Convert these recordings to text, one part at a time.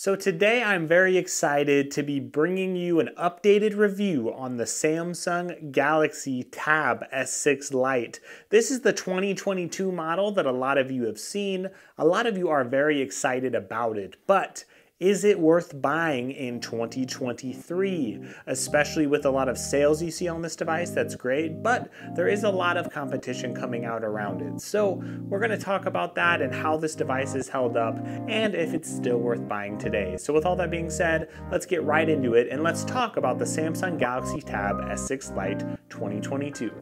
So today I'm very excited to be bringing you an updated review on the Samsung Galaxy Tab S6 Lite. This is the 2022 model that a lot of you have seen. A lot of you are very excited about it, but is it worth buying in 2023? Especially with a lot of sales you see on this device, that's great, but there is a lot of competition coming out around it. So we're gonna talk about that and how this device is held up and if it's still worth buying today. So with all that being said, let's get right into it and let's talk about the Samsung Galaxy Tab S6 Lite 2022.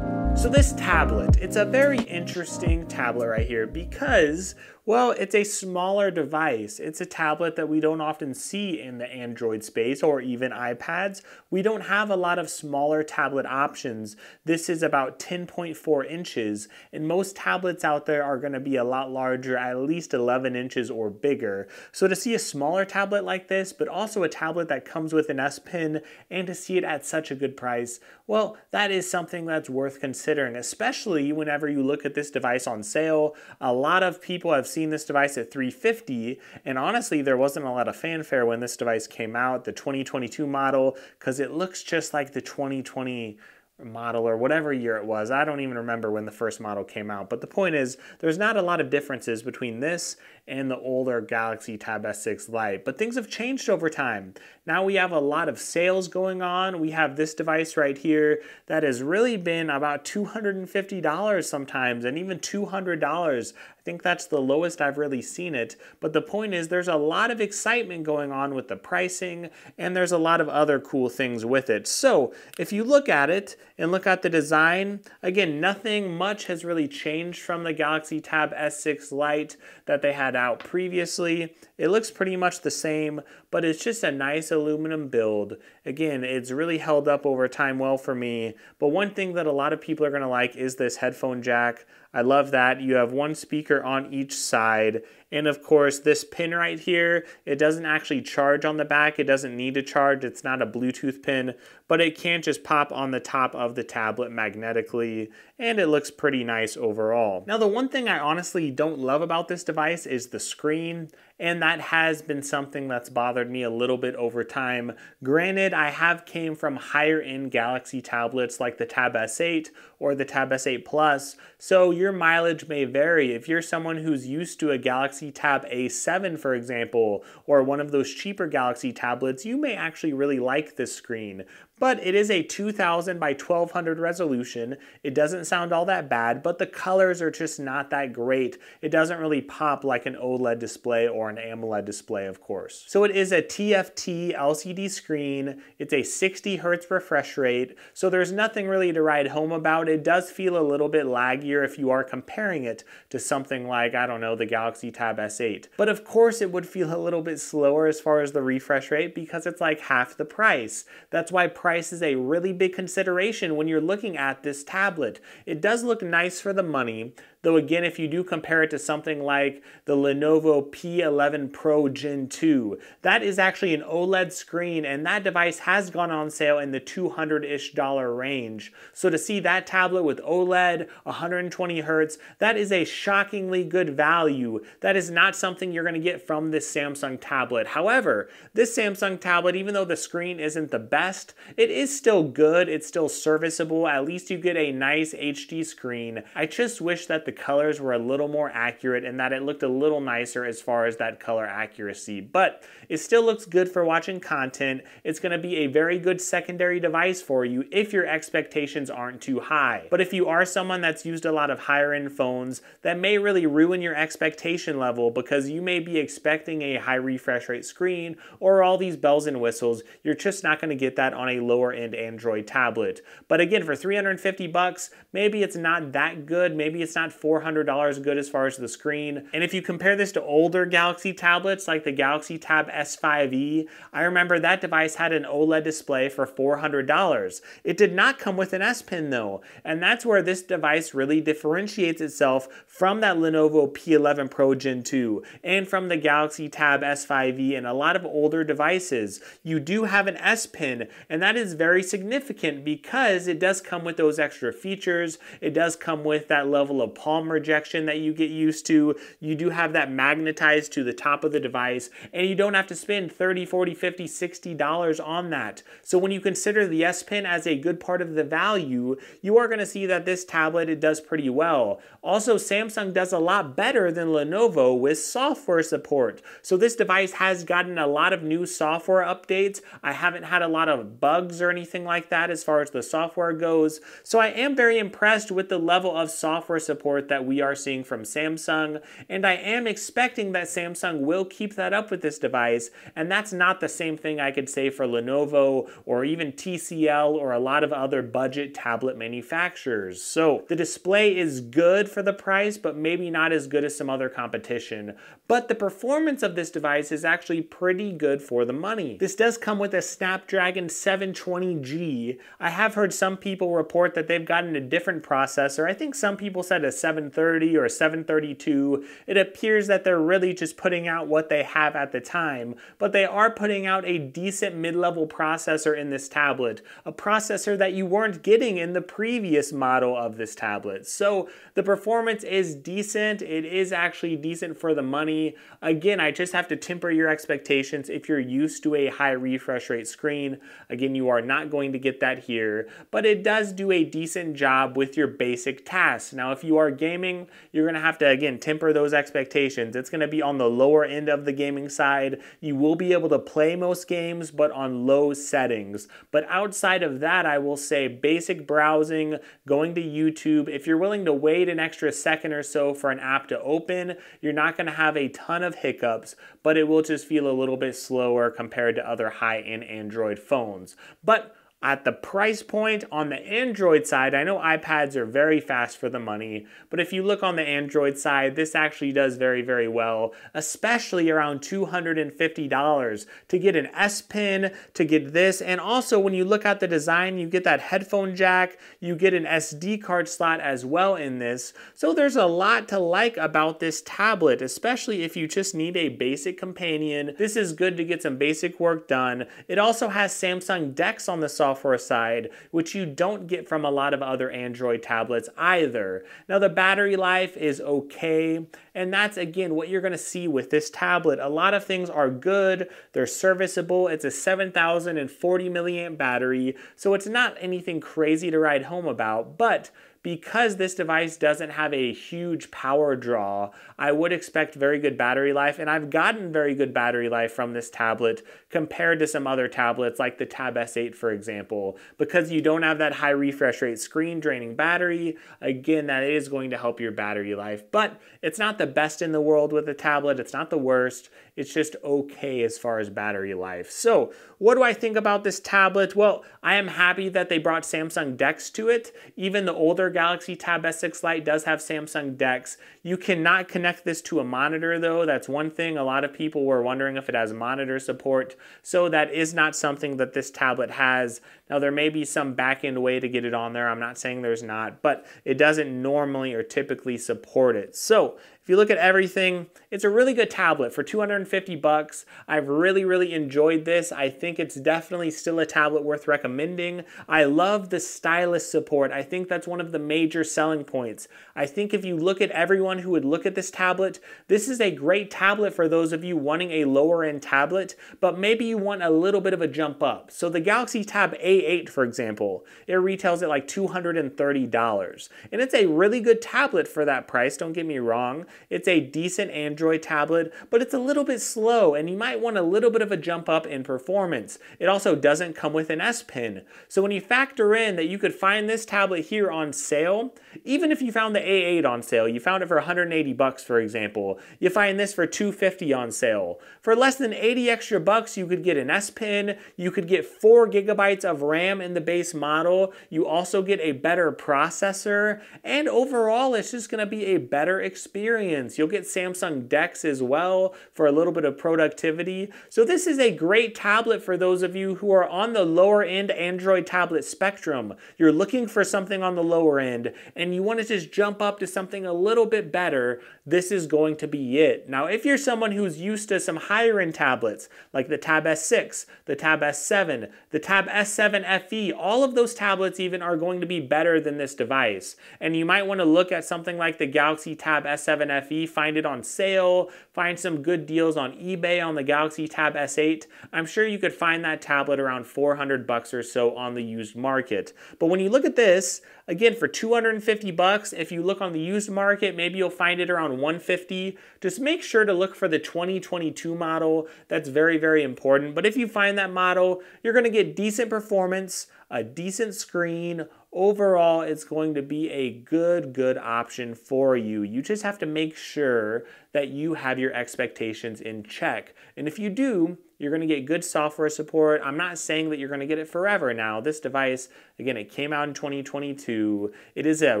So this tablet, it's a very interesting tablet right here because, well, it's a smaller device. It's a tablet that we don't often see in the Android space or even iPads. We don't have a lot of smaller tablet options. This is about 10.4 inches, and most tablets out there are going to be a lot larger, at least 11 inches or bigger. So to see a smaller tablet like this, but also a tablet that comes with an S Pen, and to see it at such a good price, well, that is something that's worth considering, especially whenever you look at this device on sale. A lot of people have seen this device at $350, and honestly there wasn't a lot of fanfare when this device came out, the 2022 model, because it looks just like the 2020 model or whatever year it was. I don't even remember when the first model came out, but the point is there's not a lot of differences between this and the older Galaxy Tab S6 Lite, but things have changed over time. Now we have a lot of sales going on. We have this device right here that has really been about $250 sometimes, and even $200. I think that's the lowest I've really seen it, but the point is there's a lot of excitement going on with the pricing, and there's a lot of other cool things with it. So if you look at it and look at the design, again, nothing much has really changed from the Galaxy Tab S6 Lite that they had out previously. It looks pretty much the same, but it's just a nice aluminum build. Again, it's really held up over time well for me, but one thing that a lot of people are going to like is this headphone jack. I love that. You have one speaker on each side, and of course this pin right here, it doesn't actually charge on the back. It doesn't need to charge. It's not a Bluetooth pin, but it can just pop on the top of the tablet magnetically, and it looks pretty nice overall. Now the one thing I honestly don't love about this device is the screen, and that has been something that's bothered me a little bit over time. Granted, I have came from higher end Galaxy tablets like the Tab S8 or the Tab S8 Plus, so your mileage may vary. If you're someone who's used to a Galaxy Tab A7, for example, or one of those cheaper Galaxy tablets, you may actually really like this screen. But it is a 2000 by 1200 resolution. It doesn't sound all that bad, but the colors are just not that great. It doesn't really pop like an OLED display or an AMOLED display, of course. So it is a TFT LCD screen. It's a 60 Hz refresh rate, so there's nothing really to write home about. It does feel a little bit laggier if you are comparing it to something like, I don't know, the Galaxy Tab S8. But of course it would feel a little bit slower as far as the refresh rate because it's like half the price. That's why price is a really big consideration when you're looking at this tablet. It does look nice for the money, though again, if you do compare it to something like the Lenovo P11 Pro Gen 2, that is actually an OLED screen, and that device has gone on sale in the $200-ish range. So to see that tablet with OLED, 120 Hz, that is a shockingly good value. That is not something you're going to get from this Samsung tablet. However, this Samsung tablet, even though the screen isn't the best, it is still good. It's still serviceable. At least you get a nice HD screen. I just wish that the colors were a little more accurate and that it looked a little nicer as far as that color accuracy, but it still looks good for watching content. It's going to be a very good secondary device for you if your expectations aren't too high. But if you are someone that's used a lot of higher end phones, that may really ruin your expectation level because you may be expecting a high refresh rate screen or all these bells and whistles. You're just not going to get that on a lower end Android tablet. But again, for $350, maybe it's not that good. Maybe it's not $400 good as far as the screen. And if you compare this to older Galaxy tablets like the Galaxy Tab S5e, I remember that device had an OLED display for $400. It did not come with an S Pen though, and that's where this device really differentiates itself from that Lenovo P11 Pro Gen 2 and from the Galaxy Tab S5e and a lot of older devices. You do have an S Pen, and that that is very significant because it does come with those extra features. It does come with that level of palm rejection that you get used to. You do have that magnetized to the top of the device, and you don't have to spend $30, $40, $50, $60 on that. So when you consider the S Pen as a good part of the value, you are going to see that this tablet, it does pretty well. Also, Samsung does a lot better than Lenovo with software support. So this device has gotten a lot of new software updates. I haven't had a lot of bugs or anything like that as far as the software goes. So I am very impressed with the level of software support that we are seeing from Samsung, and I am expecting that Samsung will keep that up with this device, and that's not the same thing I could say for Lenovo or even TCL or a lot of other budget tablet manufacturers. So the display is good for the price, but maybe not as good as some other competition. But the performance of this device is actually pretty good for the money. This does come with a Snapdragon 720G. I have heard some people report that they've gotten a different processor. I think some people said a 730 or a 732. It appears that they're really just putting out what they have at the time, but they are putting out a decent mid-level processor in this tablet, a processor that you weren't getting in the previous model of this tablet. So the performance is decent. It is actually decent for the money. Again, I just have to temper your expectations. If you're used to a high refresh rate screen, again, you are not going to get that here, but it does do a decent job with your basic tasks. Now, if you are gaming, you're going to have to, again, temper those expectations. It's going to be on the lower end of the gaming side. You will be able to play most games, but on low settings. But outside of that, I will say basic browsing, going to YouTube. If you're willing to wait an extra second or so for an app to open, you're not going to have a ton of hiccups, but it will just feel a little bit slower compared to other high-end Android phones. But at the price point on the Android side, I know iPads are very fast for the money, but if you look on the Android side, this actually does very, very well, especially around $250 to get an S Pen, to get this, and also when you look at the design, you get that headphone jack, you get an SD card slot as well in this, so there's a lot to like about this tablet, especially if you just need a basic companion. This is good to get some basic work done. It also has Samsung DeX on the software side, which you don't get from a lot of other Android tablets either. Now the battery life is okay, and that's again what you're going to see with this tablet. A lot of things are good, they're serviceable. It's a 7,040 milliamp battery, so it's not anything crazy to write home about, but because this device doesn't have a huge power draw, I would expect very good battery life, and I've gotten very good battery life from this tablet compared to some other tablets like the Tab S8, for example. Because you don't have that high refresh rate screen draining battery, again, that is going to help your battery life. But it's not the best in the world with the tablet, it's not the worst, it's just okay as far as battery life. So, what do I think about this tablet? Well, I am happy that they brought Samsung DeX to it. Even the older Galaxy Tab S6 Lite does have Samsung DeX. You cannot connect this to a monitor though. That's one thing. A lot of people were wondering if it has monitor support. So that is not something that this tablet has. Now there may be some back-end way to get it on there. I'm not saying there's not, but it doesn't normally or typically support it. So if you look at everything, it's a really good tablet for 250 bucks. I've really enjoyed this. I think it's definitely still a tablet worth recommending. I love the stylus support. I think that's one of the major selling points. I think if you look at everyone who would look at this tablet, this is a great tablet for those of you wanting a lower end tablet, but maybe you want a little bit of a jump up. So the Galaxy Tab A8, for example, it retails at like $230. And it's a really good tablet for that price, don't get me wrong. It's a decent Android tablet, but it's a little bit slow and you might want a little bit of a jump up in performance. It also doesn't come with an S Pen. So when you factor in that you could find this tablet here on sale, even if you found the A8 on sale, you found it for 180 bucks, for example, you find this for 250 on sale. For less than 80 extra bucks, you could get an S Pen, you could get 4 gigabytes of RAM in the base model, you also get a better processor, and overall it's just gonna be a better experience. You'll get Samsung DeX as well for a little bit of productivity. So this is a great tablet for those of you who are on the lower end Android tablet spectrum. You're looking for something on the lower lower end and you want to just jump up to something a little bit better, this is going to be it. Now, if you're someone who's used to some higher end tablets, like the Tab S6, the Tab S7, the Tab S7 FE, all of those tablets even are going to be better than this device. And you might want to look at something like the Galaxy Tab S7 FE, find it on sale, find some good deals on eBay on the Galaxy Tab S8. I'm sure you could find that tablet around $400 or so on the used market. But when you look at this, again, for $250, if you look on the used market, maybe you'll find it around $150. Just make sure to look for the 2022 model. That's very, very important. But if you find that model, you're going to get decent performance, a decent screen. Overall, it's going to be a good option for you. You just have to make sure that you have your expectations in check. And if you do, you're going to get good software support. I'm not saying that you're going to get it forever now. This device, again, it came out in 2022. It is a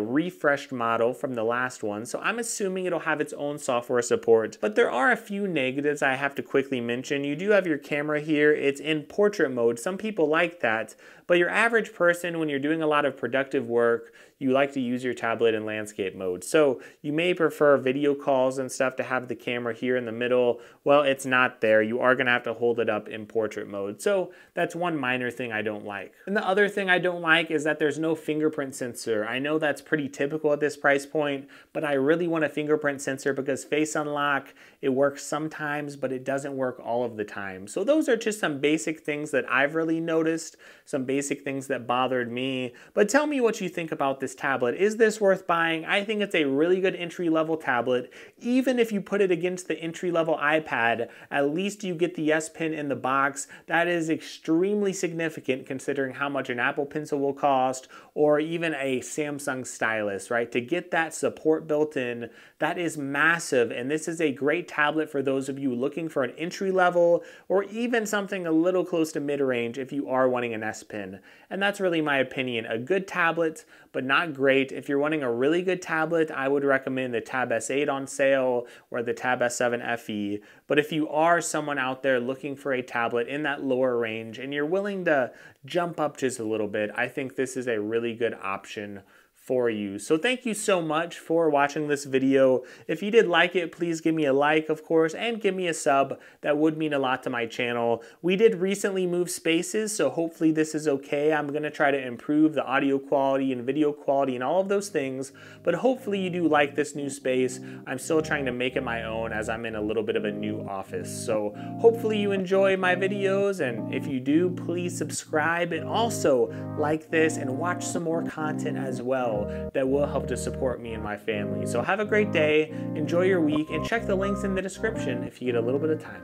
refreshed model from the last one, so I'm assuming it'll have its own software support. But there are a few negatives I have to quickly mention. You do have your camera here. It's in portrait mode. Some people like that, but your average person, when you're doing a lot of productive work, you like to use your tablet in landscape mode. So you may prefer video calls and stuff to have the camera here in the middle. Well, it's not there. You are going to have to hold it up in portrait mode. So that's one minor thing I don't like. And the other thing I don't like is that there's no fingerprint sensor. I know that's pretty typical at this price point, but I really want a fingerprint sensor because Face Unlock, it works sometimes, but it doesn't work all of the time. So those are just some basic things that I've really noticed, some basic things that bothered me. But tell me what you think about this tablet. Is this worth buying? I think it's a really good entry-level tablet. Even if you put it against the entry-level iPad, at least you get the S Pen in the box. That is extremely significant considering how much an Apple Pencil will cost, or even a Samsung stylus, right? To get that support built in, that is massive, and this is a great tablet for those of you looking for an entry level, or even something a little close to mid-range if you are wanting an S Pen. And that's really my opinion. A good tablet, but not great. If you're wanting a really good tablet, I would recommend the Tab S8 on sale or the Tab S7 FE. But if you are someone out there looking for a tablet in that lower range and you're willing to jump up just a little bit, I think this is a really good option for you. So thank you so much for watching this video. If you did like it, please give me a like, of course, and give me a sub. That would mean a lot to my channel. We did recently move spaces, so hopefully this is okay. I'm gonna try to improve the audio quality and video quality and all of those things, but hopefully you do like this new space. I'm still trying to make it my own as I'm in a little bit of a new office. So hopefully you enjoy my videos, and if you do, please subscribe and also like this and watch some more content as well that will help to support me and my family. So have a great day, enjoy your week, and check the links in the description if you get a little bit of time.